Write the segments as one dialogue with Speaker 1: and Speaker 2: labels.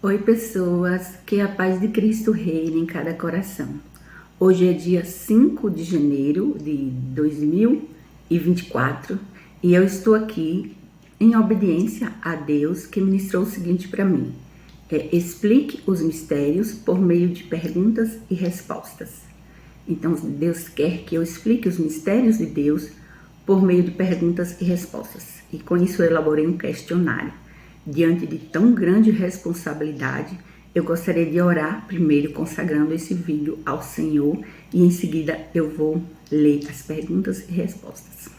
Speaker 1: Oi, pessoas, que a paz de Cristo reine em cada coração. Hoje é dia 5 de janeiro de 2024 e eu estou aqui em obediência a Deus que ministrou o seguinte para mim: explique os mistérios por meio de perguntas e respostas. Então, Deus quer que eu explique os mistérios de Deus por meio de perguntas e respostas. E com isso eu elaborei um questionário. Diante de tão grande responsabilidade, eu gostaria de orar primeiro consagrando esse vídeo ao Senhor e em seguida eu vou ler as perguntas e respostas.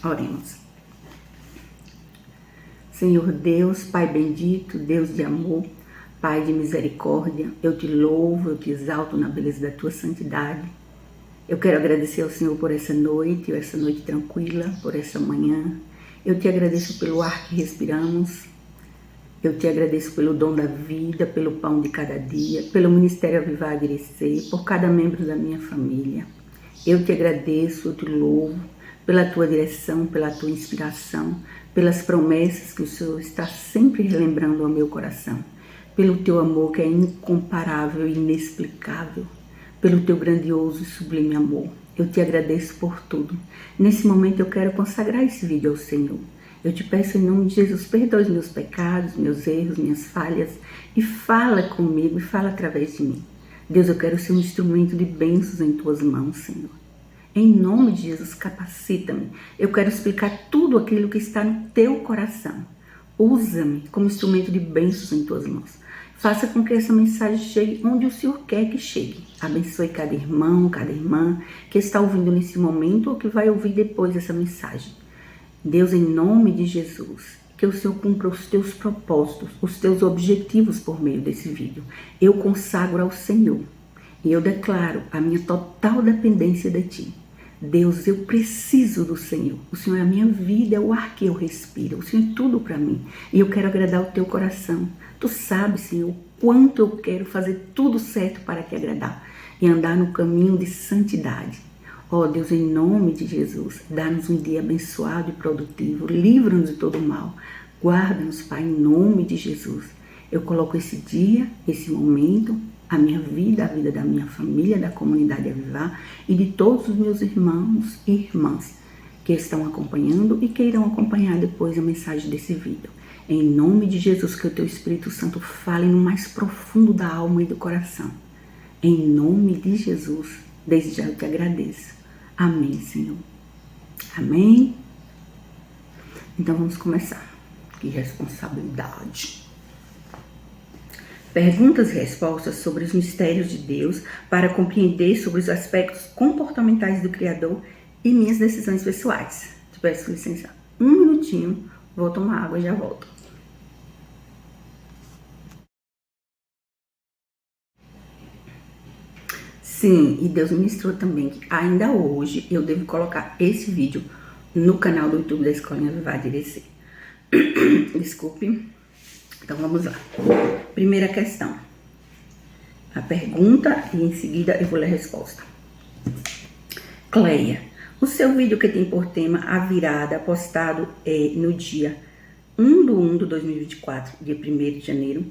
Speaker 1: Oremos. Senhor Deus, Pai bendito, Deus de amor, Pai de misericórdia, eu te louvo, eu te exalto na beleza da tua santidade. Eu quero agradecer ao Senhor por essa noite tranquila, por essa manhã. Eu te agradeço pelo ar que respiramos. Eu te agradeço pelo dom da vida, pelo pão de cada dia, pelo Ministério Avivar a Agradecer, por cada membro da minha família. Eu te agradeço, eu te louvo pela tua direção, pela tua inspiração, pelas promessas que o Senhor está sempre relembrando ao meu coração, pelo teu amor que é incomparável e inexplicável, pelo teu grandioso e sublime amor. Eu te agradeço por tudo. Nesse momento eu quero consagrar esse vídeo ao Senhor. Eu te peço em nome de Jesus, perdoa os meus pecados, meus erros, minhas falhas e fala comigo e fala através de mim. Deus, eu quero ser um instrumento de bênçãos em tuas mãos, Senhor. Em nome de Jesus, capacita-me. Eu quero explicar tudo aquilo que está no teu coração. Usa-me como instrumento de bênçãos em tuas mãos. Faça com que essa mensagem chegue onde o Senhor quer que chegue. Abençoe cada irmão, cada irmã que está ouvindo nesse momento ou que vai ouvir depois essa mensagem. Deus, em nome de Jesus, que o Senhor cumpra os teus propósitos, os teus objetivos por meio desse vídeo. Eu consagro ao Senhor e eu declaro a minha total dependência de Ti. Deus, eu preciso do Senhor. O Senhor é a minha vida, é o ar que eu respiro. O Senhor é tudo para mim e eu quero agradar o Teu coração. Tu sabes, Senhor, o quanto eu quero fazer tudo certo para Te agradar e andar no caminho de santidade. Ó Deus, em nome de Jesus, dá-nos um dia abençoado e produtivo, livra-nos de todo mal, guarda-nos, Pai, em nome de Jesus. Eu coloco esse dia, esse momento, a minha vida, a vida da minha família, da comunidade Avivar e de todos os meus irmãos e irmãs que estão acompanhando e que irão acompanhar depois a mensagem desse vídeo. Em nome de Jesus, que o Teu Espírito Santo fale no mais profundo da alma e do coração. Em nome de Jesus, desde já eu te agradeço. Amém, Senhor. Amém? Então vamos começar. Que responsabilidade. Perguntas e respostas sobre os mistérios de Deus para compreender sobre os aspectos comportamentais do Criador e minhas decisões pessoais. Te peço licença um minutinho, vou tomar água e já volto. Sim, e Deus ministrou também que ainda hoje eu devo colocar esse vídeo no canal do YouTube da Escolinha Avivar a Agradecer. Desculpe. Então vamos lá. Primeira questão. A pergunta e em seguida eu vou ler a resposta. Cleia, o seu vídeo que tem por tema a virada postado no dia 1/1/2024, dia 1º de janeiro,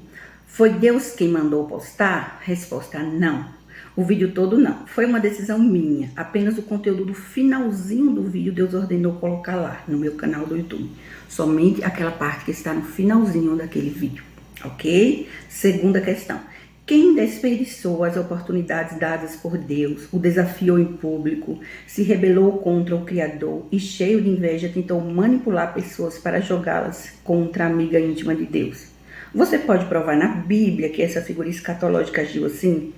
Speaker 1: foi Deus quem mandou postar? Resposta: não. O vídeo todo não. Foi uma decisão minha. Apenas o conteúdo do finalzinho do vídeo Deus ordenou colocar lá no meu canal do YouTube. Somente aquela parte que está no finalzinho daquele vídeo. Ok? Segunda questão. Quem desperdiçou as oportunidades dadas por Deus, o desafiou em público, se rebelou contra o Criador e cheio de inveja tentou manipular pessoas para jogá-las contra a amiga íntima de Deus? Você pode provar na Bíblia que essa figura escatológica agiu assim?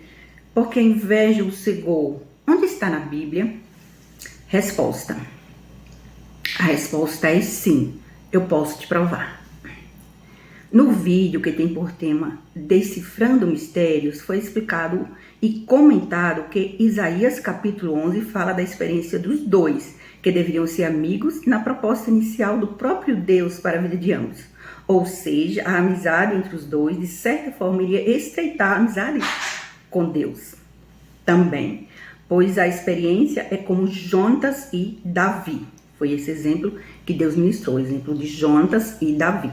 Speaker 1: Porque a inveja o cegou. Onde está na Bíblia? Resposta. A resposta é sim. Eu posso te provar. No vídeo que tem por tema Decifrando Mistérios, foi explicado e comentado que Isaías capítulo 11 fala da experiência dos dois, que deveriam ser amigos na proposta inicial do próprio Deus para a vida de ambos. Ou seja, a amizade entre os dois, de certa forma, iria estreitar a amizade com Deus também, pois a experiência é como Jonatas e Davi. Foi esse exemplo que Deus ministrou, o exemplo de Jonatas e Davi.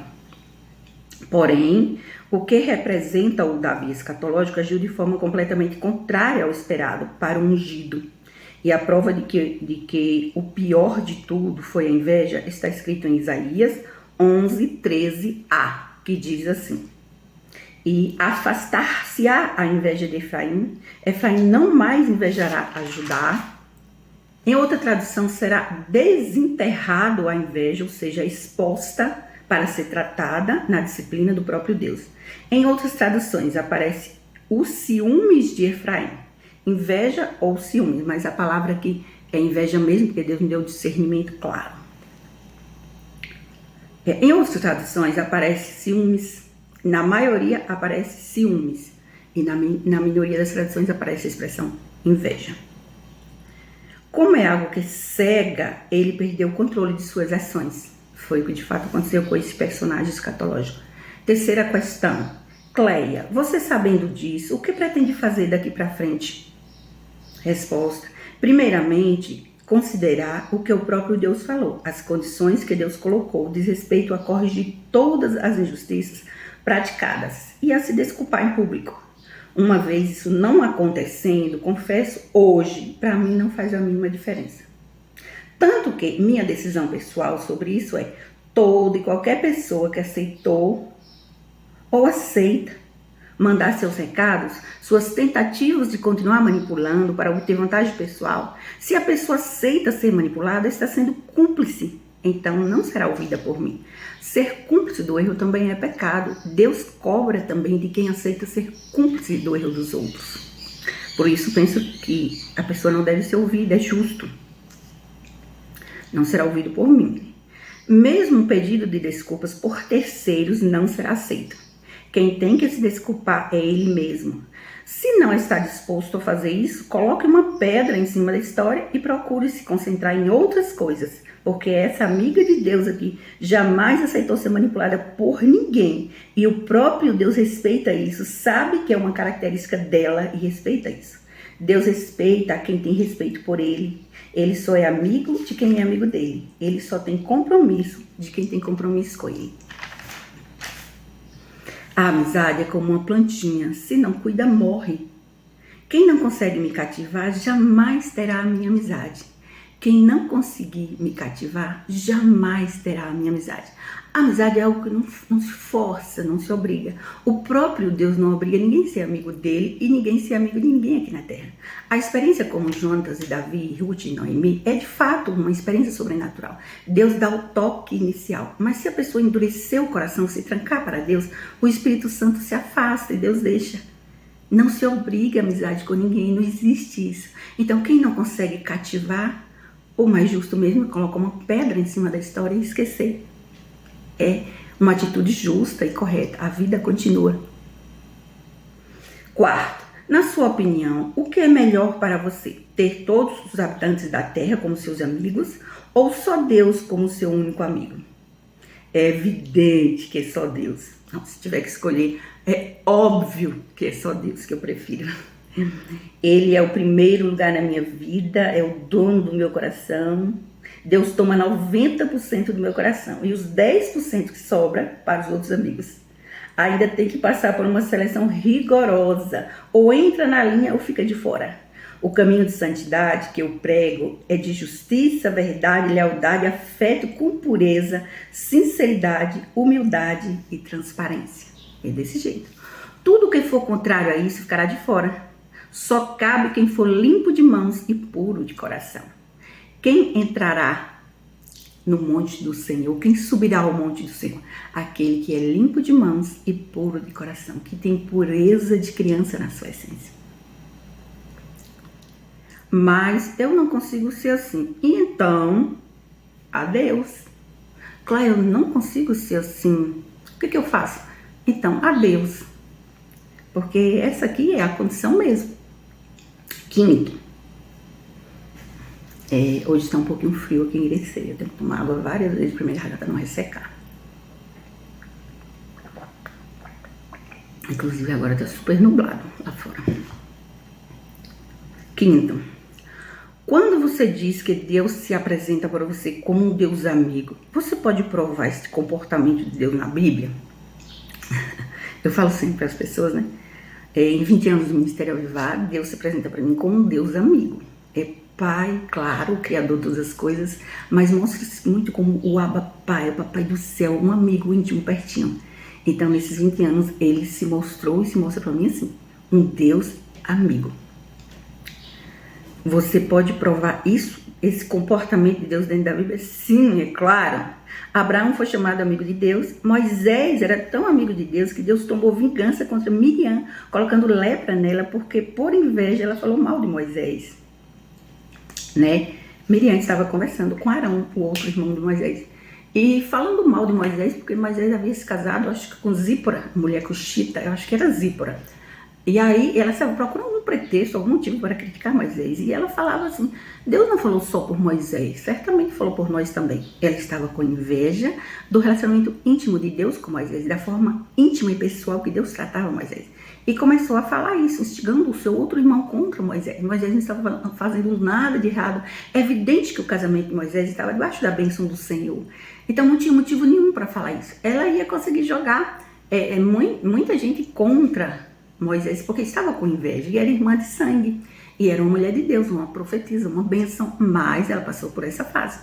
Speaker 1: Porém, o que representa o Davi escatológico agiu de forma completamente contrária ao esperado para o ungido. E a prova de que o pior de tudo foi a inveja está escrito em Isaías 11:13a, que diz assim: e afastar-se-á a inveja de Efraim, Efraim não mais invejará a Judá. Em outra tradução, será desenterrado a inveja, ou seja, exposta para ser tratada na disciplina do próprio Deus. Em outras traduções, aparece os ciúmes de Efraim. Inveja ou ciúmes, mas a palavra aqui é inveja mesmo, porque Deus me deu discernimento claro. Em outras traduções, aparece ciúmes. Na maioria, aparece ciúmes. E na minoria das traduções, aparece a expressão inveja. Como é algo que cega, ele perdeu o controle de suas ações. Foi o que de fato aconteceu com esse personagem escatológico. Terceira questão. Cleia, você sabendo disso, o que pretende fazer daqui para frente? Resposta. Primeiramente, considerar o que o próprio Deus falou, as condições que Deus colocou, diz respeito a corrigir todas as injustiças praticadas e a se desculpar em público. Uma vez isso não acontecendo, confesso, hoje, para mim não faz a mínima diferença. Tanto que minha decisão pessoal sobre isso é: toda e qualquer pessoa que aceitou ou aceita mandar seus recados, suas tentativas de continuar manipulando para obter vantagem pessoal, se a pessoa aceita ser manipulada, está sendo cúmplice, então não será ouvida por mim. Ser cúmplice do erro também é pecado. Deus cobra também de quem aceita ser cúmplice do erro dos outros. Por isso penso que a pessoa não deve ser ouvida, é justo. Não será ouvido por mim. Mesmo um pedido de desculpas por terceiros não será aceito. Quem tem que se desculpar é ele mesmo. Se não está disposto a fazer isso, coloque uma pedra em cima da história e procure se concentrar em outras coisas. Porque essa amiga de Deus aqui jamais aceitou ser manipulada por ninguém. E o próprio Deus respeita isso, sabe que é uma característica dela e respeita isso. Deus respeita quem tem respeito por ele. Ele só é amigo de quem é amigo dele. Ele só tem compromisso de quem tem compromisso com ele. A amizade é como uma plantinha. Se não cuida, morre. Quem não consegue me cativar, jamais terá a minha amizade. Quem não conseguir me cativar, jamais terá a minha amizade. A amizade é algo que não se força, não se obriga. O próprio Deus não obriga ninguém a ser amigo dele e ninguém a ser amigo de ninguém aqui na Terra. A experiência como Jonatas e Davi, Ruth e Noemi é de fato uma experiência sobrenatural. Deus dá o toque inicial, mas se a pessoa endurecer o coração, se trancar para Deus, o Espírito Santo se afasta e Deus deixa. Não se obriga a amizade com ninguém, não existe isso. Então quem não consegue cativar, o mais justo mesmo é colocar uma pedra em cima da história e esquecer. É uma atitude justa e correta. A vida continua. Quarto, na sua opinião, o que é melhor para você? Ter todos os habitantes da terra como seus amigos ou só Deus como seu único amigo? É evidente que é só Deus. Não, se tiver que escolher, é óbvio que é só Deus que eu prefiro. Ele é o primeiro lugar na minha vida, é o dono do meu coração. Deus toma 90% do meu coração e os 10% que sobra para os outros amigos. Ainda tem que passar por uma seleção rigorosa, ou entra na linha ou fica de fora. O caminho de santidade que eu prego é de justiça, verdade, lealdade, afeto com pureza, sinceridade, humildade e transparência. É desse jeito. Tudo que for contrário a isso ficará de fora. Só cabe quem for limpo de mãos e puro de coração. Quem entrará no monte do Senhor? Quem subirá ao monte do Senhor? Aquele que é limpo de mãos e puro de coração, que tem pureza de criança na sua essência. Mas eu não consigo ser assim. Então, adeus. Claro, eu não consigo ser assim. O que eu faço? Então, adeus. Porque essa aqui é a condição mesmo. Quinto, hoje está um pouquinho frio aqui em Irecê. Eu tenho que tomar água várias vezes para minha garganta não ressecar. Inclusive agora está super nublado lá fora. Quinto, quando você diz que Deus se apresenta para você como um Deus amigo, você pode provar esse comportamento de Deus na Bíblia? Eu falo sempre para as pessoas, né? Em 20 anos do Ministério Avivado, Deus se apresenta para mim como um Deus amigo. É Pai, claro, o Criador de todas as coisas, mas mostra-se muito como o Abba Pai, o Papai do Céu, um amigo íntimo, pertinho. Então, nesses 20 anos, ele se mostrou e se mostra para mim assim, um Deus amigo. Você pode provar isso, esse comportamento de Deus dentro da Bíblia? Sim, é claro. Abraão foi chamado amigo de Deus. Moisés era tão amigo de Deus que Deus tomou vingança contra Miriam, colocando lepra nela, porque por inveja ela falou mal de Moisés. Né? Miriam estava conversando com Arão, o outro irmão de Moisés, e falando mal de Moisés, porque Moisés havia se casado, acho que com Zípora, mulher cuxita, eu acho que era Zípora. E aí ela estava procurando um pretexto, algum motivo para criticar Moisés. E ela falava assim, Deus não falou só por Moisés, certamente falou por nós também. Ela estava com inveja do relacionamento íntimo de Deus com Moisés, da forma íntima e pessoal que Deus tratava Moisés. E começou a falar isso, instigando o seu outro irmão contra Moisés. Moisés não estava fazendo nada de errado. É evidente que o casamento de Moisés estava debaixo da bênção do Senhor. Então não tinha motivo nenhum para falar isso. Ela ia conseguir jogar muita gente contra Moisés, porque estava com inveja, e era irmã de sangue, e era uma mulher de Deus, uma profetisa, uma bênção, mas ela passou por essa fase.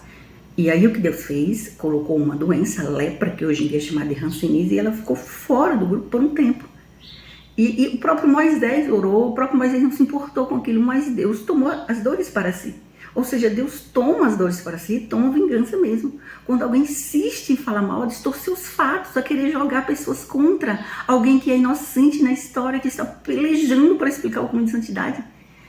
Speaker 1: E aí o que Deus fez? Colocou uma doença, lepra, que hoje em dia é chamada de hanseníase, e ela ficou fora do grupo por um tempo. E o próprio Moisés orou, o próprio Moisés não se importou com aquilo, mas Deus tomou as dores para si. Ou seja, Deus toma as dores para si e toma vingança mesmo. Quando alguém insiste em falar mal, a distorcer os fatos, a querer jogar pessoas contra alguém que é inocente na história, que está pelejando para explicar o caminho de santidade,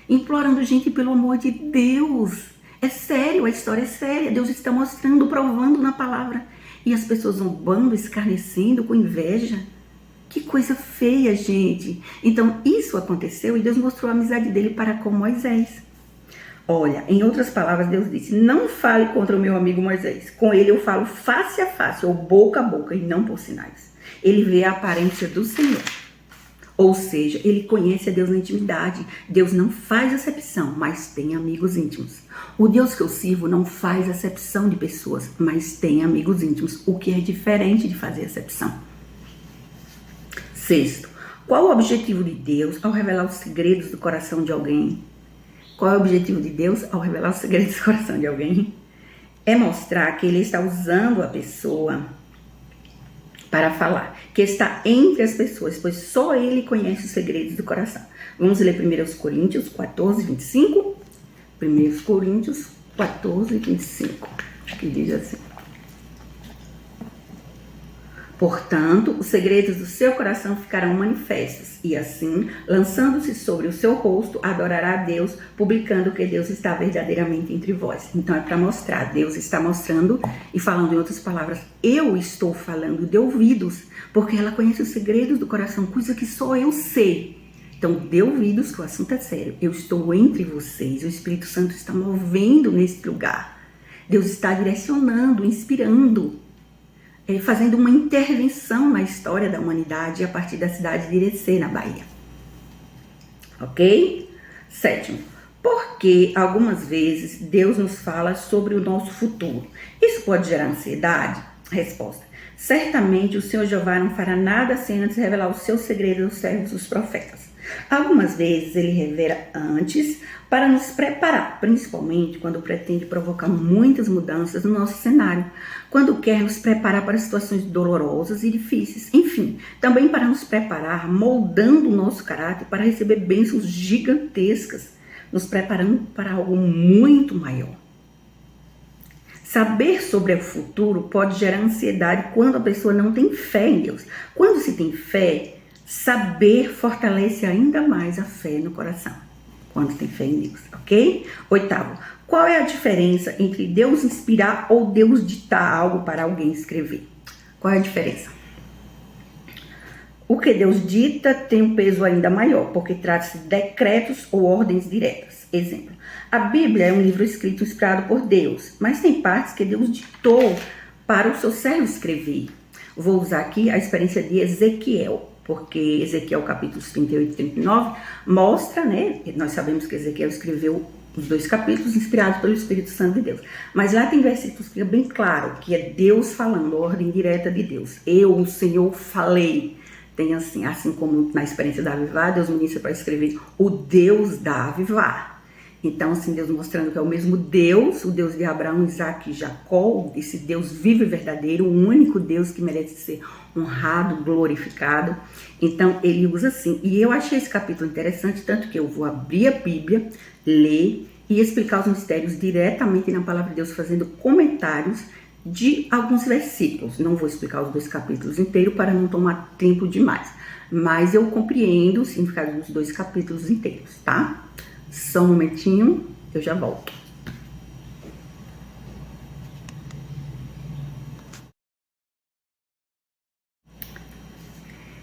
Speaker 1: implorando gente pelo amor de Deus. É sério, a história é séria. Deus está mostrando, provando na palavra. E as pessoas zombando, escarnecendo, com inveja. Que coisa feia, gente. Então, isso aconteceu e Deus mostrou a amizade dele para com Moisés. Olha, em outras palavras, Deus disse, não fale contra o meu amigo Moisés. Com ele eu falo face a face, ou boca a boca, e não por sinais. Ele vê a aparência do Senhor. Ou seja, ele conhece a Deus na intimidade. Deus não faz acepção, mas tem amigos íntimos. O Deus que eu sirvo não faz acepção de pessoas, mas tem amigos íntimos, o que é diferente de fazer acepção. Sexto, qual o objetivo de Deus ao revelar os segredos do coração de alguém? Qual é o objetivo de Deus ao revelar os segredos do coração de alguém? É mostrar que ele está usando a pessoa para falar, que está entre as pessoas, pois só ele conhece os segredos do coração. Vamos ler 1 Coríntios 14, 25. 1 Coríntios 14, 25, que diz assim. Portanto, os segredos do seu coração ficarão manifestos, e assim, lançando-se sobre o seu rosto, adorará a Deus, publicando que Deus está verdadeiramente entre vós. Então é para mostrar, Deus está mostrando e falando em outras palavras, eu estou falando de ouvidos, porque ela conhece os segredos do coração, coisa que só eu sei. Então dê ouvidos que o assunto é sério, eu estou entre vocês, o Espírito Santo está movendo nesse lugar. Deus está direcionando, inspirando, fazendo uma intervenção na história da humanidade a partir da cidade de Irecê, na Bahia. Ok? Sétimo, porque algumas vezes Deus nos fala sobre o nosso futuro. Isso pode gerar ansiedade? Resposta, certamente o Senhor Jeová não fará nada sem antes revelar os seus segredos aos servos dos profetas. Algumas vezes ele revela antes para nos preparar, principalmente quando pretende provocar muitas mudanças no nosso cenário, quando quer nos preparar para situações dolorosas e difíceis, enfim, também para nos preparar, moldando o nosso caráter para receber bênçãos gigantescas, nos preparando para algo muito maior. Saber sobre o futuro pode gerar ansiedade quando a pessoa não tem fé em Deus. Quando se tem fé, saber fortalece ainda mais a fé no coração, quando tem fé em Deus, ok? Oitavo, qual é a diferença entre Deus inspirar ou Deus ditar algo para alguém escrever? Qual é a diferença? O que Deus dita tem um peso ainda maior, porque trata-se de decretos ou ordens diretas. Exemplo, a Bíblia é um livro escrito inspirado por Deus, mas tem partes que Deus ditou para o seu servo escrever. Vou usar aqui a experiência de Ezequiel, porque Ezequiel capítulos 38 e 39 mostra, né, nós sabemos que Ezequiel escreveu Os 2 capítulos inspirados pelo Espírito Santo de Deus. Mas lá tem versículos que fica bem claro, que é Deus falando, ordem direta de Deus. Eu, o Senhor, falei. Tem assim como na experiência da Avivar, Deus ministra para escrever o Deus da Avivar. Então, assim, Deus mostrando que é o mesmo Deus, o Deus de Abraão, Isaac e Jacó, esse Deus vivo e verdadeiro, o único Deus que merece ser honrado, glorificado. Então, ele usa assim. E eu achei esse capítulo interessante, tanto que eu vou abrir a Bíblia, ler e explicar os mistérios diretamente na palavra de Deus, fazendo comentários de alguns versículos. Não vou explicar os 2 capítulos inteiros para não tomar tempo demais, mas eu compreendo o significado dos 2 capítulos inteiros, tá? Só um momentinho, eu já volto.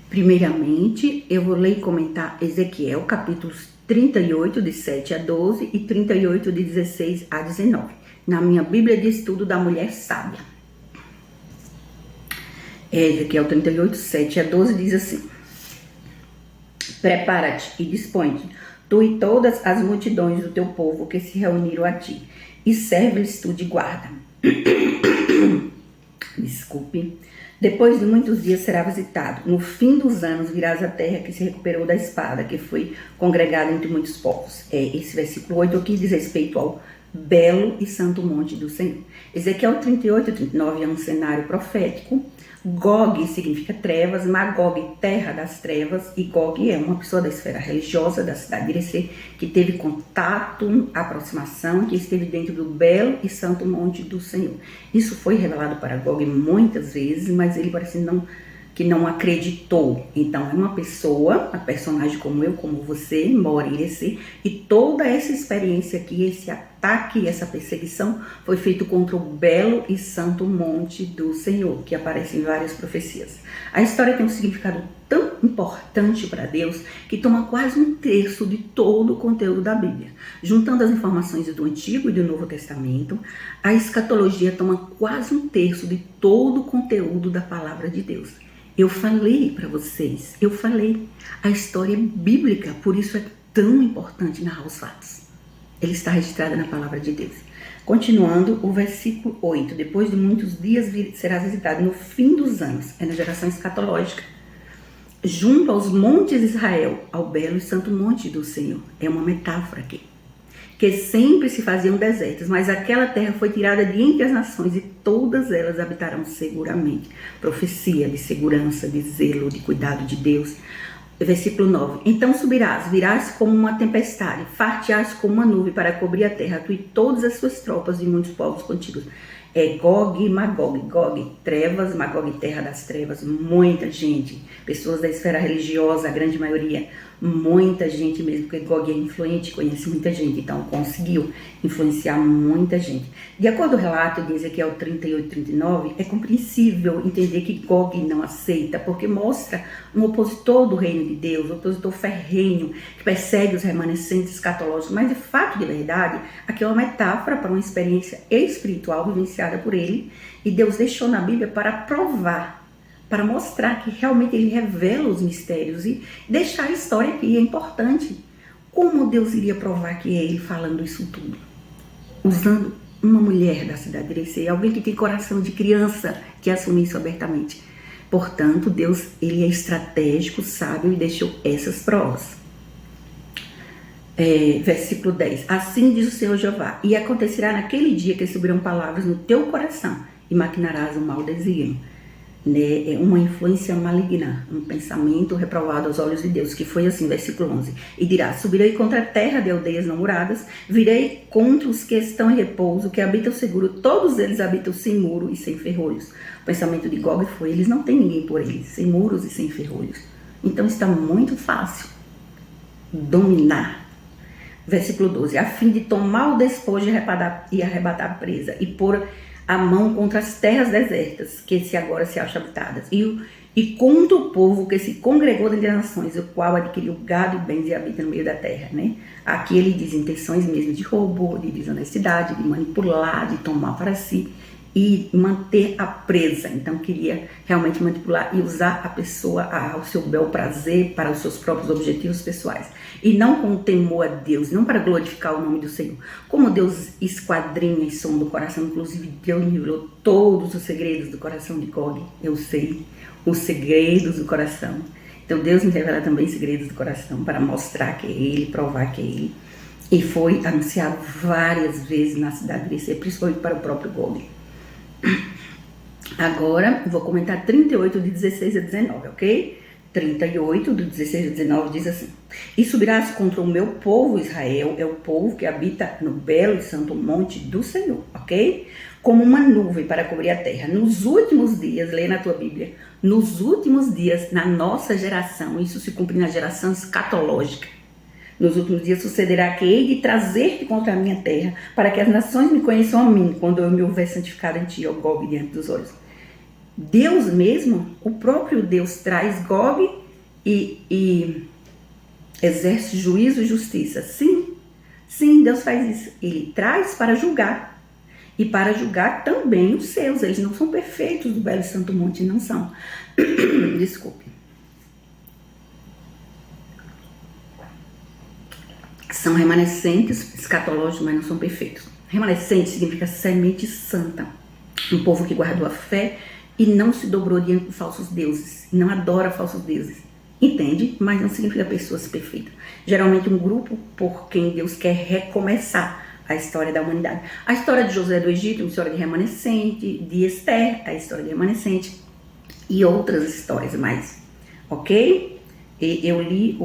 Speaker 1: Primeiramente, eu vou ler e comentar Ezequiel, capítulos 38, de 7 a 12 e 38, de 16 a 19. Na minha Bíblia de Estudo da Mulher Sábia. Ezequiel 38, 7 a 12 diz assim: Prepara-te e dispõe-te, tu e todas as multidões do teu povo que se reuniram a ti, e serve-lhes tu de guarda. Desculpe. Depois de muitos dias será visitado. No fim dos anos virás a terra que se recuperou da espada, que foi congregada entre muitos povos. Esse versículo 8 aqui diz respeito ao belo e santo monte do Senhor. Ezequiel 38 e 39 é um cenário profético. Gog significa trevas, Magog, terra das trevas, e Gog é uma pessoa da esfera religiosa da cidade de Irecê, que teve contato, aproximação, que esteve dentro do belo e santo monte do Senhor. Isso foi revelado para Gog muitas vezes, mas ele parece que não acreditou. Então é uma pessoa, a personagem como eu, como você, mora em Irecê, e toda essa experiência aqui, esse ataque, essa perseguição foi feito contra o belo e santo monte do Senhor, que aparece em várias profecias. A história tem um significado tão importante para Deus que toma quase 1/3 de todo o conteúdo da Bíblia. Juntando as informações do Antigo e do Novo Testamento, a escatologia toma quase 1/3 de todo o conteúdo da palavra de Deus. Eu falei para vocês, a história bíblica, por isso é tão importante narrar os fatos. Ele está registrado na palavra de Deus. Continuando, o versículo 8, depois de muitos dias será visitado no fim dos anos, é na geração escatológica, junto aos montes de Israel, ao belo e santo monte do Senhor. É uma metáfora aqui. Que sempre se faziam desertos, mas aquela terra foi tirada de entre as nações e todas elas habitarão seguramente. Profecia de segurança, de zelo, de cuidado de Deus. Versículo 9. Então subirás, virás como uma tempestade, farteás como uma nuvem para cobrir a terra, tu e todas as suas tropas e muitos povos contigo. Gog e Magog. Gog, trevas, Magog, terra das trevas. Muita gente, pessoas da esfera religiosa, a grande maioria, muita gente mesmo, porque Gog é influente, conhece muita gente, então conseguiu influenciar muita gente. De acordo com o relato de Ezequiel 38 e 39, é compreensível entender que Gog não aceita, porque mostra um opositor do reino de Deus, um opositor ferrenho, que persegue os remanescentes escatológicos, mas de fato, de verdade, aqui é uma metáfora para uma experiência espiritual vivenciada por ele, e Deus deixou na Bíblia para provar, para mostrar que realmente ele revela os mistérios e deixar a história aqui. É importante. Como Deus iria provar que é ele falando isso tudo? Usando uma mulher da cidade de Irecê, alguém que tem coração de criança, que assume isso abertamente. Portanto, Deus, ele é estratégico, sábio e deixou essas provas. Versículo 10. Assim diz o Senhor Jeová, e acontecerá naquele dia que subirão palavras no teu coração e maquinarás um mau desígnio. É uma influência maligna, um pensamento reprovado aos olhos de Deus, que foi assim, versículo 11, e dirá, subirei contra a terra de aldeias não muradas, virei contra os que estão em repouso, que habitam seguro, todos eles habitam sem muro e sem ferrolhos. O pensamento de Gog foi, eles não têm ninguém por eles, sem muros e sem ferrolhos. Então está muito fácil dominar. Versículo 12, a fim de tomar o despojo e arrebatar a presa, e pôr a mão contra as terras desertas, que agora se acham habitadas, e contra o povo que se congregou dentre as nações, o qual adquiriu gado e bens e habita no meio da terra, né? Aqui ele diz intenções mesmo de roubo, de desonestidade, de manipular, de tomar para si. e manter a presa. Então queria realmente manipular e usar a pessoa ao seu bel prazer para os seus próprios objetivos pessoais. E não com temor a Deus, não para glorificar o nome do Senhor. Como Deus esquadrinha e sonda o coração, inclusive Deus me revelou todos os segredos do coração de Gog. Eu sei os segredos do coração. Então Deus me revela também segredos do coração para mostrar que é Ele, provar que é Ele. E foi anunciado várias vezes na cidade de Berseba, principalmente para o próprio Gog. Agora, vou comentar 38, de 16 a 19, ok? 38, do 16 a 19, diz assim: E subirás contra o meu povo Israel, é o povo que habita no belo e santo monte do Senhor, ok? Como uma nuvem para cobrir a terra. Nos últimos dias, lê na tua Bíblia, nos últimos dias, na nossa geração, isso se cumpre na geração escatológica. Nos últimos dias sucederá que hei de trazer-te contra a minha terra, para que as nações me conheçam a mim, quando eu me houver santificado em ti, ó Gog, diante dos olhos. Deus mesmo, o próprio Deus, traz Gog e exerce juízo e justiça. Sim, Deus faz isso. Ele traz para julgar. E para julgar também os seus. Eles não são perfeitos do belo e santo monte, não são. Desculpe. São remanescentes, escatológicos, mas não são perfeitos. Remanescente significa semente santa. Um povo que guardou a fé e não se dobrou diante de falsos deuses. Não adora falsos deuses. Entende? Mas não significa pessoas perfeitas. Geralmente um grupo por quem Deus quer recomeçar a história da humanidade. A história de José do Egito, uma história de remanescente, de Esther, a história de remanescente e outras histórias mais. Ok? E eu li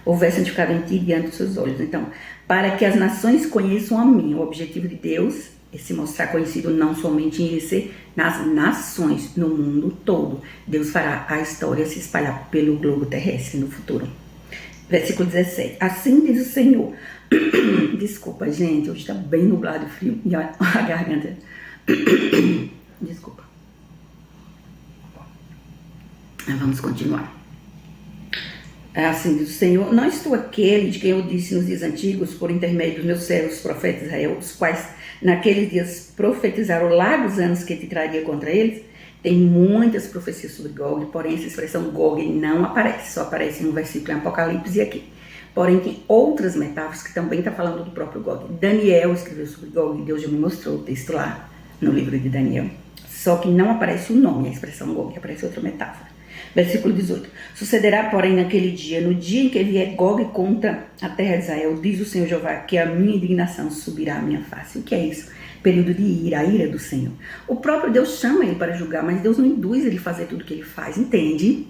Speaker 1: houver santificado em ti diante dos seus olhos. Então, para que as nações conheçam a mim, o objetivo de Deus é se mostrar conhecido não somente em ele ser nas nações, no mundo todo. Deus fará a história se espalhar pelo globo terrestre no futuro. Versículo 17. Assim diz o Senhor. Desculpa, gente, hoje está bem nublado e frio e a garganta. Desculpa. Vamos continuar. Assim diz o Senhor: não estou aquele de quem eu disse nos dias antigos, por intermédio dos meus servos, os profetas de Israel, os quais naqueles dias profetizaram largos anos que te traria contra eles? Tem muitas profecias sobre Gog, porém essa expressão Gog não aparece, só aparece no versículo em Apocalipse e aqui. Porém tem outras metáforas que também está falando do próprio Gog. Daniel escreveu sobre Gog, Deus já me mostrou o texto lá no livro de Daniel. Só que não aparece o nome, a expressão Gog, aparece outra metáfora. Versículo 18. Sucederá, porém, naquele dia, no dia em que vier Gog contra a terra de Israel, diz o Senhor Jeová, que a minha indignação subirá à minha face. O que é isso? Período de ira, a ira do Senhor. O próprio Deus chama ele para julgar, mas Deus não induz ele a fazer tudo o que ele faz, entende?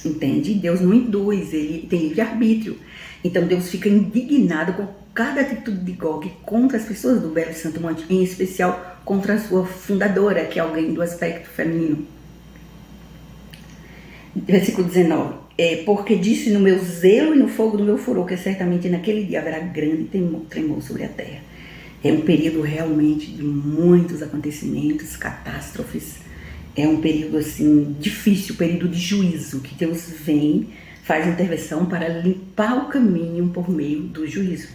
Speaker 1: Entende? Deus não induz, ele tem livre-arbítrio. Então Deus fica indignado com cada atitude de Gog contra as pessoas do Belo e Santo Monte, em especial contra a sua fundadora, que é alguém do aspecto feminino. Versículo 19. Porque disse no meu zelo e no fogo do meu furor, que certamente naquele dia haverá grande tremor sobre a terra. É um período realmente de muitos acontecimentos, catástrofes. É um período assim difícil, período de juízo, que Deus vem, faz intervenção para limpar o caminho por meio do juízo.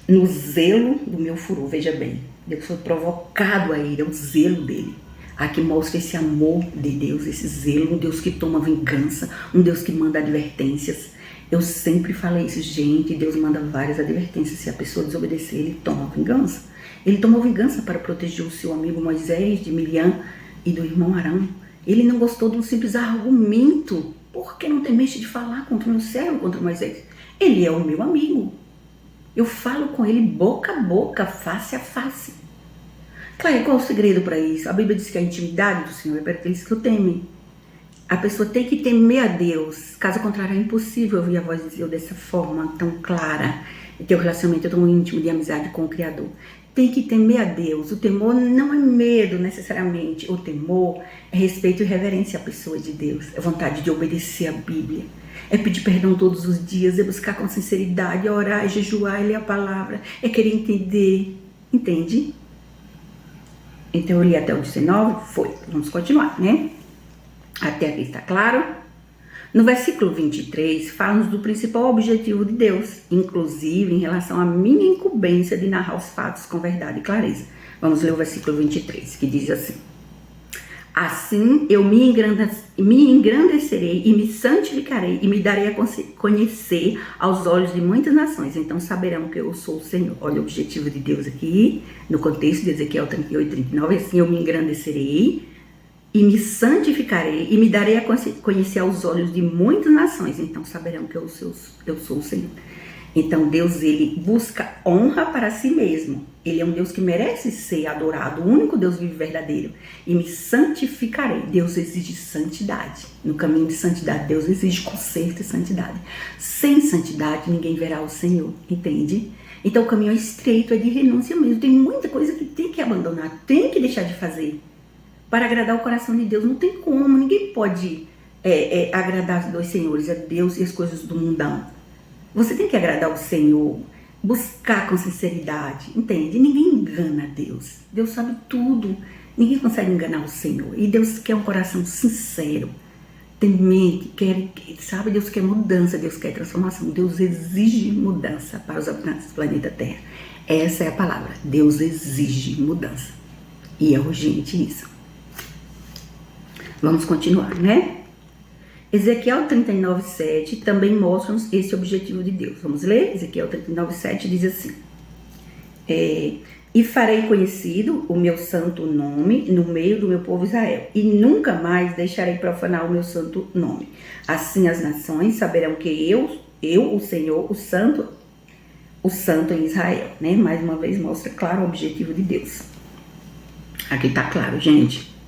Speaker 1: No zelo do meu furor, veja bem, Deus foi provocado a ira, o zelo dele. Aqui mostra esse amor de Deus, esse zelo, um Deus que toma vingança, um Deus que manda advertências. Eu sempre falei isso, gente, Deus manda várias advertências. Se a pessoa desobedecer, ele toma vingança. Ele tomou vingança para proteger o seu amigo Moisés, de Miriam e do irmão Arão. Ele não gostou de um simples argumento. Por que não temeste de falar contra o meu servo, contra Moisés? Ele é o meu amigo. Eu falo com ele boca a boca, face a face. Claro, qual é o segredo para isso? A Bíblia diz que a intimidade do Senhor é para aqueles que o temem. A pessoa tem que temer a Deus. Caso contrário, é impossível ouvir a voz de Deus dessa forma tão clara e ter um relacionamento tão íntimo de amizade com o Criador. Tem que temer a Deus. O temor não é medo necessariamente. O temor é respeito e reverência à pessoa de Deus. É vontade de obedecer a Bíblia. É pedir perdão todos os dias. É buscar com sinceridade. É orar, é jejuar, é ler a palavra. É querer entender. Entende? Então eu li até o 19, foi. Vamos continuar, né? Até aqui está claro? No versículo 23, fala-nos do principal objetivo de Deus, inclusive em relação à minha incumbência de narrar os fatos com verdade e clareza. Vamos ler o versículo 23, que diz assim: assim eu me engrandecerei e me santificarei e me darei a conhecer aos olhos de muitas nações. Então saberão que eu sou o Senhor. Olha o objetivo de Deus aqui, no contexto de Ezequiel 38, 39. Assim eu me engrandecerei e me santificarei e me darei a conhecer aos olhos de muitas nações. Então saberão que eu sou o Senhor. Então Deus, ele busca honra para si mesmo. Ele é um Deus que merece ser adorado, o único Deus vivo e verdadeiro. E me santificarei. Deus exige santidade. No caminho de santidade, Deus exige conserto e santidade. Sem santidade, ninguém verá o Senhor, entende? Então o caminho é estreito, é de renúncia mesmo. Tem muita coisa que tem que abandonar, tem que deixar de fazer para agradar o coração de Deus. Não tem como, ninguém pode agradar os dois senhores, a Deus e as coisas do mundão. Você tem que agradar o Senhor, buscar com sinceridade, entende? Ninguém engana Deus. Deus sabe tudo. Ninguém consegue enganar o Senhor. E Deus quer um coração sincero, temente, sabe? Deus quer mudança, Deus quer transformação. Deus exige mudança para os habitantes do planeta Terra. Essa é a palavra. Deus exige mudança. E é urgente isso. Vamos continuar, né? Ezequiel 39:7 também mostra-nos esse objetivo de Deus. Vamos ler? Ezequiel 39:7 diz assim: e farei conhecido o meu santo nome no meio do meu povo Israel, e nunca mais deixarei profanar o meu santo nome. Assim as nações saberão que eu, o Senhor, o santo em Israel. Né? Mais uma vez mostra claro o objetivo de Deus. Aqui está claro, gente.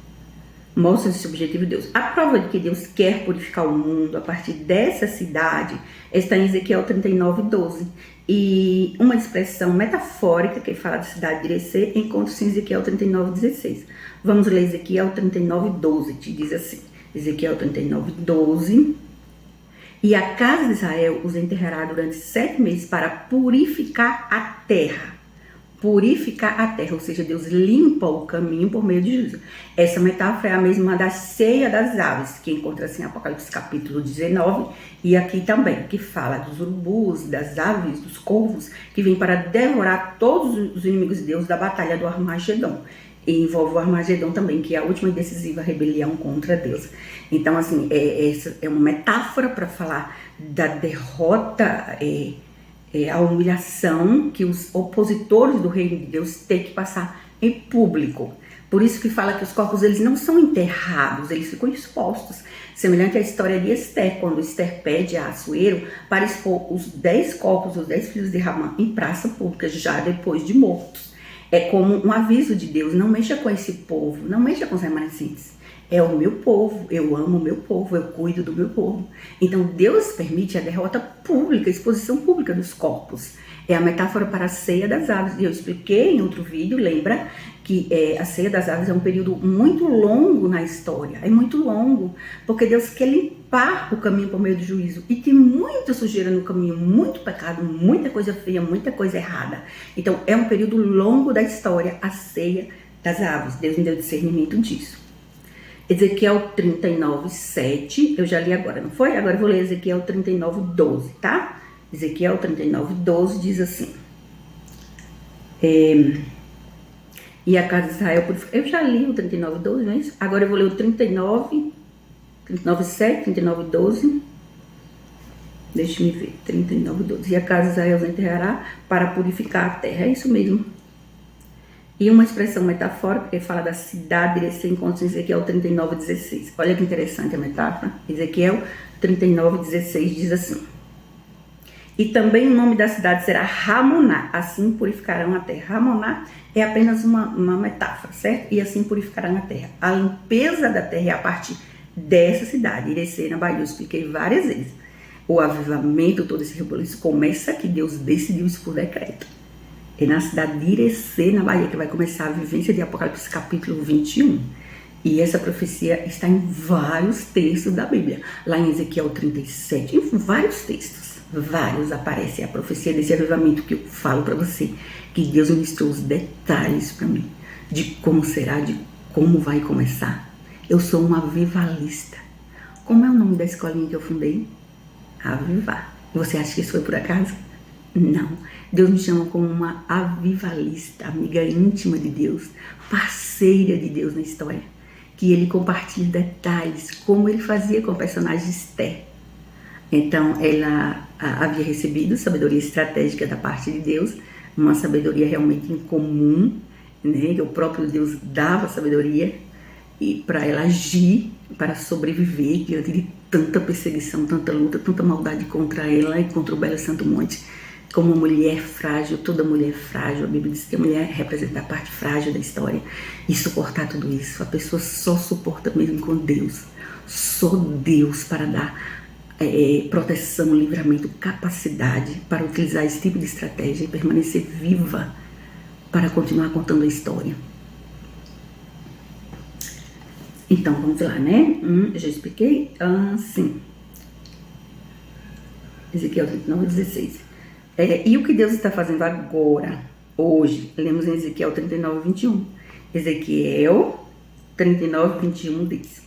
Speaker 1: Mostra esse objetivo de Deus. A prova de que Deus quer purificar o mundo a partir dessa cidade está em Ezequiel 39:12. E uma expressão metafórica que fala da cidade de Irecê encontra-se em Ezequiel 39:16. Vamos ler Ezequiel 39:12, que diz assim: Ezequiel 39:12. E a casa de Israel os enterrará durante 7 meses para purificar a terra. Purificar a terra, ou seja, Deus limpa o caminho por meio de juízo. Essa metáfora é a mesma da ceia das aves, que encontra-se em Apocalipse capítulo 19, e aqui também, que fala dos urubus, das aves, dos corvos, que vêm para devorar todos os inimigos de Deus da batalha do Armagedon. E envolve o Armagedon também, que é a última e decisiva rebelião contra Deus. Então, assim, essa é uma metáfora para falar da derrota, a humilhação que os opositores do reino de Deus têm que passar em público. Por isso que fala que os corpos eles não são enterrados, eles ficam expostos. Semelhante à história de Esther, quando Esther pede a Assuero para expor os 10 corpos, os 10 filhos de Ramã em praça pública, já depois de mortos. É como um aviso de Deus: não mexa com esse povo, não mexa com os remanescentes. É o meu povo, eu amo o meu povo, eu cuido do meu povo. Então Deus permite a derrota pública, a exposição pública dos corpos. É a metáfora para a ceia das aves. E eu expliquei em outro vídeo, lembra que a ceia das aves é um período muito longo na história. É muito longo, porque Deus quer limpar o caminho por meio do juízo. E tem muita sujeira no caminho, muito pecado, muita coisa feia, muita coisa errada. Então é um período longo da história, a ceia das aves. Deus me deu discernimento disso. Ezequiel 39:7, eu já li agora, não foi? Agora eu vou ler Ezequiel 39:12, tá? Ezequiel 39:12 diz assim: e a casa de Israel, eu já li o 39:12, não é isso? Agora eu vou ler o 39:7, 39:12. Deixa eu ver, 39:12. E a casa de Israel os enterrará para purificar a terra, é isso mesmo. E uma expressão metafórica que fala da cidade, esse encontro em Ezequiel 39:16. Olha que interessante a metáfora. Ezequiel 39:16 diz assim: e também o nome da cidade será Ramoná, assim purificarão a terra. Ramoná é apenas uma metáfora, certo? E assim purificarão a terra. A limpeza da terra é a partir dessa cidade. Irecê, na Bahia, eu expliquei várias vezes. O avivamento, todo esse rebuliço começa que Deus decidiu isso por decreto. É na cidade de Irecê, na Bahia, que vai começar a vivência de Apocalipse capítulo 21. E essa profecia está em vários textos da Bíblia. Lá em Ezequiel 37, em vários textos, vários aparece a profecia desse avivamento que eu falo para você. Que Deus ministrou os detalhes para mim, de como será, de como vai começar. Eu sou um avivalista. Como é o nome da escolinha que eu fundei? Avivar. Você acha que isso foi por acaso? Não. Deus me chama como uma avivalista, amiga íntima de Deus, parceira de Deus na história. Que ele compartilha detalhes, como ele fazia com a personagem Esther. Então, ela havia recebido sabedoria estratégica da parte de Deus, uma sabedoria realmente incomum, né? Que o próprio Deus dava sabedoria e para ela agir, para sobreviver diante de tanta perseguição, tanta luta, tanta maldade contra ela e contra o Belo Santo Monte. Como uma mulher frágil, toda mulher frágil, a Bíblia diz que a mulher representa a parte frágil da história, e suportar tudo isso, a pessoa só suporta mesmo com Deus, só Deus para dar proteção, livramento, capacidade para utilizar esse tipo de estratégia e permanecer viva para continuar contando a história. Então, vamos lá, né? Já expliquei? Sim. Ezequiel 39:16. E o que Deus está fazendo agora, hoje? Lemos em Ezequiel 39:21. Ezequiel 39:21 diz: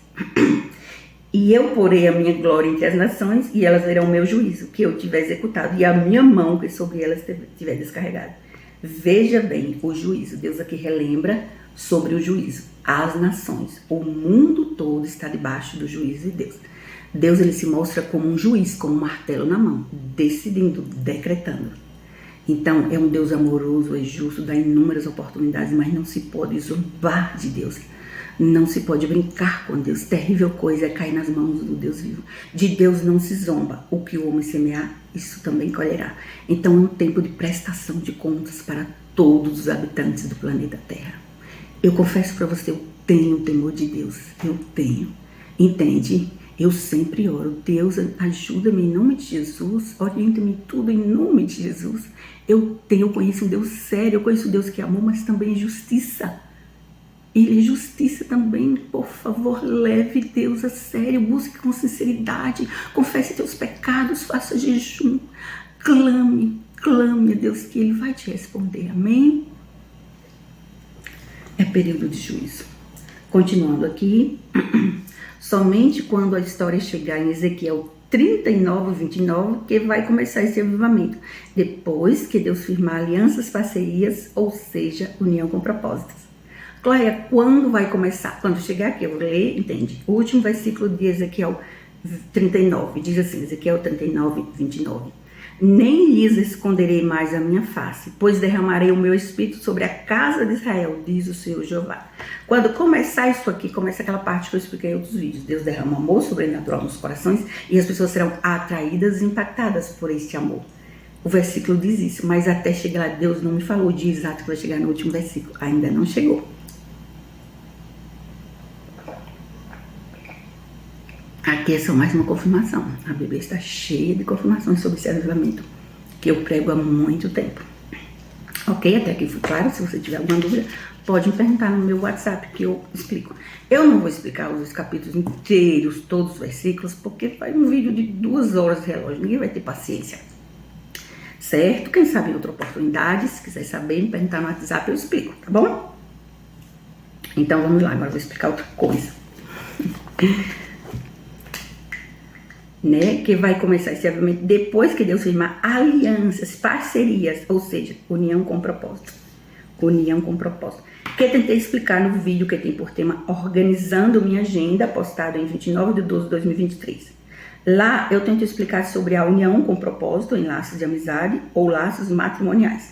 Speaker 1: E eu porei a minha glória entre as nações, e elas verão o meu juízo, que eu tiver executado, e a minha mão que sobre elas tiver descarregado. Veja bem o juízo. Deus aqui relembra sobre o juízo. As nações, o mundo todo está debaixo do juízo de Deus. Deus, ele se mostra como um juiz, como um martelo na mão, decidindo, decretando. Então, é um Deus amoroso, é justo, dá inúmeras oportunidades, mas não se pode zombar de Deus. Não se pode brincar com Deus. Terrível coisa é cair nas mãos do Deus vivo. De Deus não se zomba. O que o homem semear, isso também colherá. Então, é um tempo de prestação de contas para todos os habitantes do planeta Terra. Eu confesso para você, eu tenho temor de Deus. Eu tenho. Entende? Eu sempre oro, Deus, ajuda-me em nome de Jesus, orienta-me tudo em nome de Jesus. Eu conheço um Deus sério, eu conheço um Deus que é amor, mas também é justiça. Ele é justiça também, por favor, leve Deus a sério, busque com sinceridade, confesse teus pecados, faça jejum, clame a Deus que Ele vai te responder, amém? É período de juízo. Continuando aqui... Somente quando a história chegar em Ezequiel 39:29 que vai começar esse avivamento. Depois que Deus firmar alianças, parcerias, ou seja, união com propósitos. Cláudia, quando vai começar? Quando chegar aqui, eu vou ler, entende? O último versículo de Ezequiel 39, diz assim, Ezequiel 39:29. Nem lhes esconderei mais a minha face, pois derramarei o meu espírito sobre a casa de Israel, diz o Senhor Jeová. Quando começar isso aqui, começa aquela parte que eu expliquei em outros vídeos. Deus derrama amor sobrenatural nos corações e as pessoas serão atraídas e impactadas por este amor. O versículo diz isso, mas até chegar lá, Deus não me falou o dia exato que vai chegar no último versículo. Ainda não chegou. Aqui é só mais uma confirmação. A Bíblia está cheia de confirmações sobre esse avivamento que eu prego há muito tempo. Ok? Até aqui foi claro. Se você tiver alguma dúvida, pode me perguntar no meu WhatsApp que eu explico. Eu não vou explicar os capítulos inteiros, todos os versículos, porque faz um vídeo de 2 horas de relógio. Ninguém vai ter paciência. Certo? Quem sabe em outra oportunidade, se quiser saber, me perguntar no WhatsApp, eu explico, tá bom? Então vamos lá, agora eu vou explicar outra coisa. Né, que vai começar esse avivamento depois que Deus firmar alianças, parcerias, ou seja, união com propósito. União com propósito. Que eu tentei explicar no vídeo que tem por tema Organizando Minha Agenda, postado em 29/12/2023. Lá eu tento explicar sobre a união com propósito em laços de amizade ou laços matrimoniais.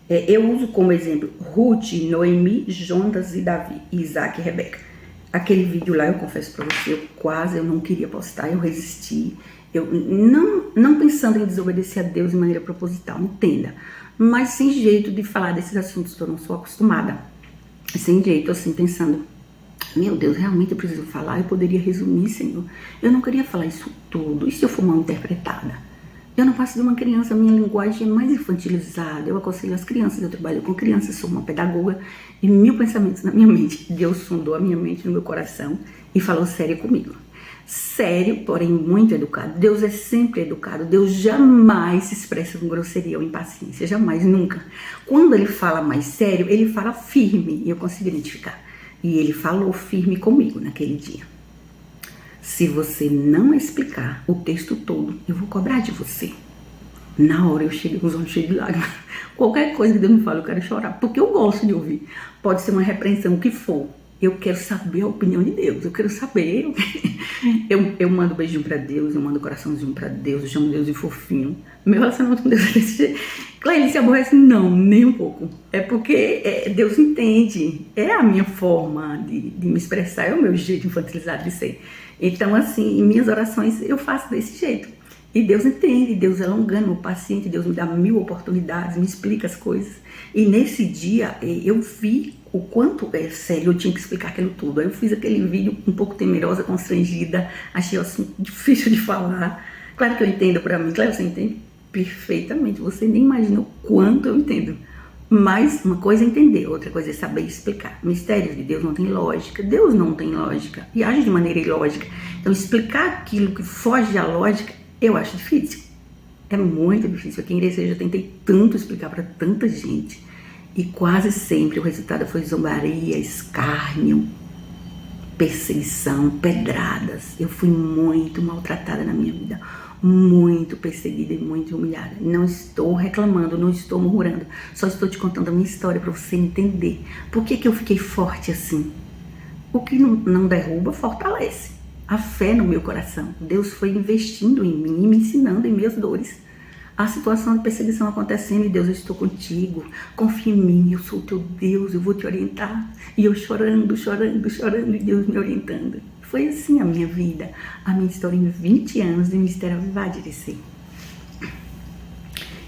Speaker 1: Eu uso como exemplo Ruth, Noemi, Jonas e Davi, Isaac e Rebeca. Aquele vídeo lá, eu confesso pra você, eu não queria postar, eu resisti. Eu não pensando em desobedecer a Deus de maneira proposital, entenda. Mas sem jeito de falar desses assuntos que eu não sou acostumada. Sem jeito, assim, pensando, meu Deus, realmente eu preciso falar, eu poderia resumir, Senhor. Eu não queria falar isso tudo, e se eu for mal interpretada? Eu não passo de uma criança, minha linguagem é mais infantilizada, eu aconselho as crianças, eu trabalho com crianças, sou uma pedagoga, e 1000 pensamentos na minha mente. Deus sondou a minha mente no meu coração e falou sério comigo. Sério, porém muito educado. Deus é sempre educado, Deus jamais se expressa com grosseria ou impaciência, jamais, nunca. Quando ele fala mais sério, ele fala firme, e eu consigo identificar. E ele falou firme comigo naquele dia. Se você não explicar o texto todo, eu vou cobrar de você. Na hora eu chego com os olhos cheios de lágrimas. Qualquer coisa que Deus me fala, eu quero chorar, porque eu gosto de ouvir. Pode ser uma repreensão, o que for. Eu quero saber a opinião de Deus, eu quero saber. Eu mando beijinho pra Deus, eu mando coraçãozinho pra Deus, eu chamo Deus de fofinho. Meu relacionamento com Deus é desse jeito. Claro, ele se aborrece? Não, nem um pouco. É porque Deus entende. É a minha forma de me expressar, é o meu jeito infantilizado de ser. Então, assim, em minhas orações eu faço desse jeito. E Deus entende, Deus é longano, paciente, Deus me dá 1000 oportunidades, me explica as coisas. E nesse dia eu vi o quanto é sério, eu tinha que explicar aquilo tudo. Aí eu fiz aquele vídeo um pouco temerosa, constrangida, achei assim difícil de falar. Claro que eu entendo pra mim, claro que você entende perfeitamente, você nem imagina o quanto eu entendo. Mas uma coisa é entender, outra coisa é saber explicar. Mistérios de Deus não tem lógica, Deus não tem lógica e age de maneira ilógica. Então explicar aquilo que foge da lógica, eu acho difícil. É muito difícil. Aqui em igreja eu já tentei tanto explicar para tanta gente. E quase sempre o resultado foi zombaria, escárnio, perseguição, pedradas. Eu fui muito maltratada na minha vida. Muito perseguida e muito humilhada. Não estou reclamando, não estou murmurando. Só estou te contando a minha história para você entender. Por que eu fiquei forte assim? O que não derruba, fortalece. A fé no meu coração. Deus foi investindo em mim e me ensinando em minhas dores. A situação de perseguição acontecendo e Deus, eu estou contigo. Confia em mim, eu sou o teu Deus, eu vou te orientar. E eu chorando, chorando, chorando e Deus me orientando. Foi assim a minha vida, a minha história em 20 anos de Ministério Avivado de DC.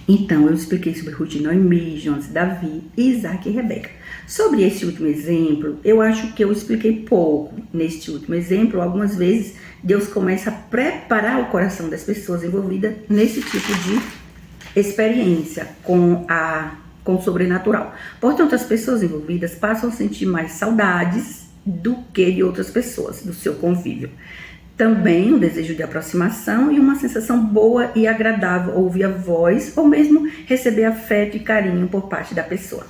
Speaker 1: Então, eu expliquei sobre Ruth e Noemi, Jonas e Davi, Isaac e Rebeca. Sobre esse último exemplo, eu acho que eu expliquei pouco. Neste último exemplo, algumas vezes, Deus começa a preparar o coração das pessoas envolvidas nesse tipo de experiência com o sobrenatural. Portanto, as pessoas envolvidas passam a sentir mais saudades do que de outras pessoas, do seu convívio. Também um desejo de aproximação e uma sensação boa e agradável ouvir a voz ou mesmo receber afeto e carinho por parte da pessoa.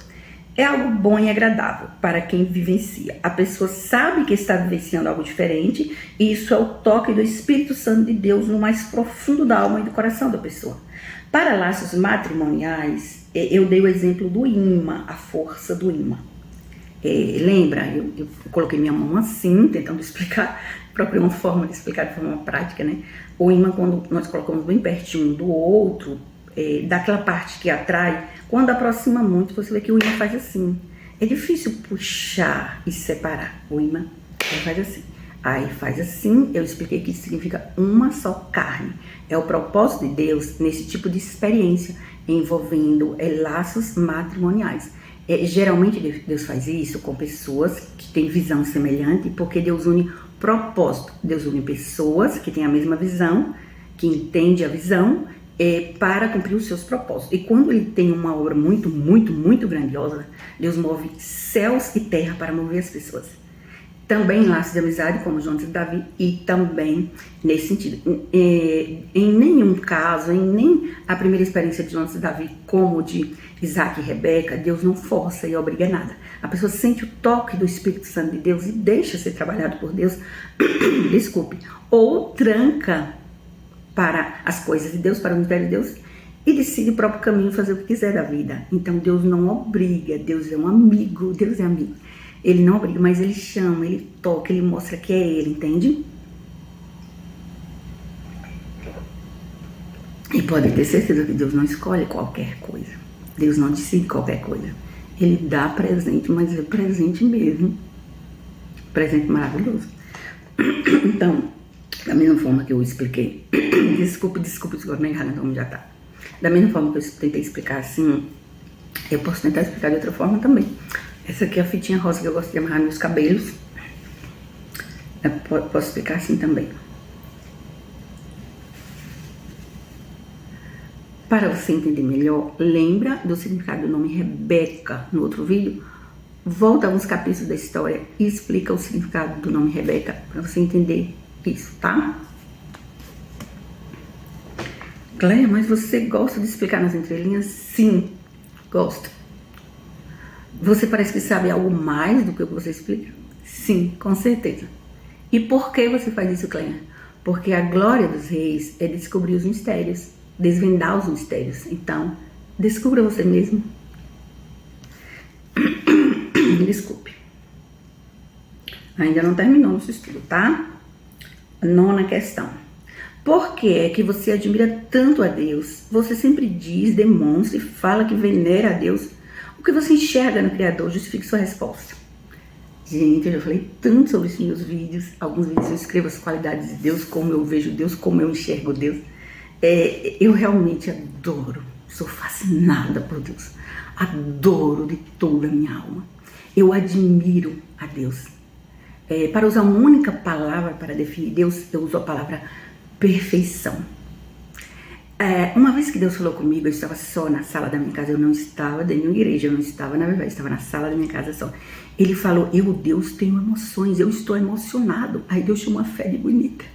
Speaker 1: É algo bom e agradável para quem vivencia. A pessoa sabe que está vivenciando algo diferente e isso é o toque do Espírito Santo de Deus no mais profundo da alma e do coração da pessoa. Para laços matrimoniais, eu dei o exemplo do imã, a força do imã. Lembra? Eu coloquei minha mão assim, tentando explicar, procurei uma forma de explicar de forma prática, né? O imã, quando nós colocamos bem pertinho um do outro, daquela parte que atrai, quando aproxima muito, você vê que o imã faz assim. É difícil puxar e separar o imã, ele faz assim. Aí faz assim, eu expliquei que isso significa uma só carne. É o propósito de Deus nesse tipo de experiência envolvendo laços matrimoniais. Geralmente Deus faz isso com pessoas que têm visão semelhante, porque Deus une propósito. Deus une pessoas que têm a mesma visão, que entendem a visão, para cumprir os seus propósitos. E quando ele tem uma obra muito, muito, muito grandiosa, Deus move céus e terra para mover as pessoas. Também em laços de amizade, como Jonas e Davi, e também nesse sentido. Em nenhum caso, em nem a primeira experiência de Jonas e Davi, como de Isaac e Rebeca, Deus não força e obriga nada. A pessoa sente o toque do Espírito Santo de Deus e deixa ser trabalhado por Deus, desculpe, ou tranca para as coisas de Deus, para o mistério de Deus, e decide o próprio caminho, fazer o que quiser da vida. Então Deus não obriga, Deus é um amigo, Deus é amigo. Ele não obriga, mas ele chama, ele toca, ele mostra que é ele, entende? E pode ter certeza que Deus não escolhe qualquer coisa. Deus não decide qualquer coisa. Ele dá presente, mas é presente mesmo. Presente maravilhoso. Então, da mesma forma que eu expliquei, desculpe, agora não é errado, então já tá. Da mesma forma que eu tentei explicar assim, eu posso tentar explicar de outra forma também. Essa aqui é a fitinha rosa que eu gosto de amarrar nos meus cabelos. Eu posso explicar assim também. Para você entender melhor, lembra do significado do nome Rebeca no outro vídeo? Volta alguns capítulos da história e explica o significado do nome Rebeca para você entender isso, tá? Cléia, mas você gosta de explicar nas entrelinhas? Sim, gosto. Você parece que sabe algo mais do que você explica? Sim, com certeza. E por que você faz isso, Cléia? Porque a glória dos reis é descobrir os mistérios. desvendar os mistérios. Então, descubra você mesmo. Desculpe. Ainda não terminou nosso estudo, tá? 9ª questão. Por que é que você admira tanto a Deus? Você sempre diz, demonstra e fala que venera a Deus. O que você enxerga no Criador? Justifique sua resposta. Gente, eu já falei tanto sobre isso nos meus vídeos. Alguns vídeos eu escrevo as qualidades de Deus, como eu vejo Deus, como eu enxergo Deus. Eu realmente adoro, sou fascinada por Deus. Adoro de toda a minha alma. Eu admiro a Deus. Para usar uma única palavra para definir Deus, eu uso a palavra perfeição. Uma vez que Deus falou comigo, eu estava só na sala da minha casa, eu não estava dentro de uma igreja, eu não estava na verdade, eu estava na sala da minha casa só. Ele falou, Deus, tenho emoções, eu estou emocionado. Aí Deus chamou a fé de bonita.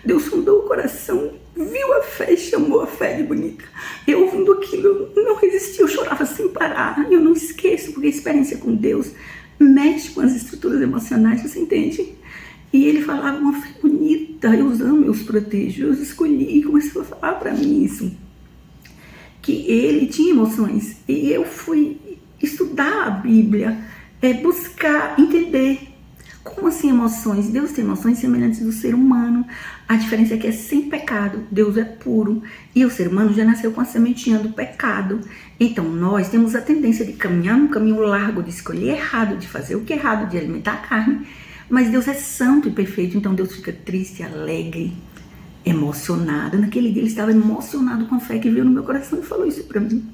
Speaker 1: Deus fundou o coração, viu a fé e chamou a fé de bonita. Eu ouvindo aquilo, não resisti, eu chorava sem parar. Eu não esqueço, porque a experiência com Deus mexe com as estruturas emocionais, você entende? E ele falava, uma fé bonita, eu amo, eu os protejo. Eu escolhi e começou a falar para mim isso. Que ele tinha emoções. E eu fui estudar a Bíblia, buscar entender. Como assim emoções? Deus tem emoções semelhantes do ser humano. A diferença é que é sem pecado. Deus é puro. E o ser humano já nasceu com a sementinha do pecado. Então nós temos a tendência de caminhar num caminho largo, de escolher errado, de fazer o que é errado, de alimentar a carne. Mas Deus é santo e perfeito. Então Deus fica triste, alegre, emocionado. Naquele dia ele estava emocionado com a fé que veio no meu coração e falou isso para mim.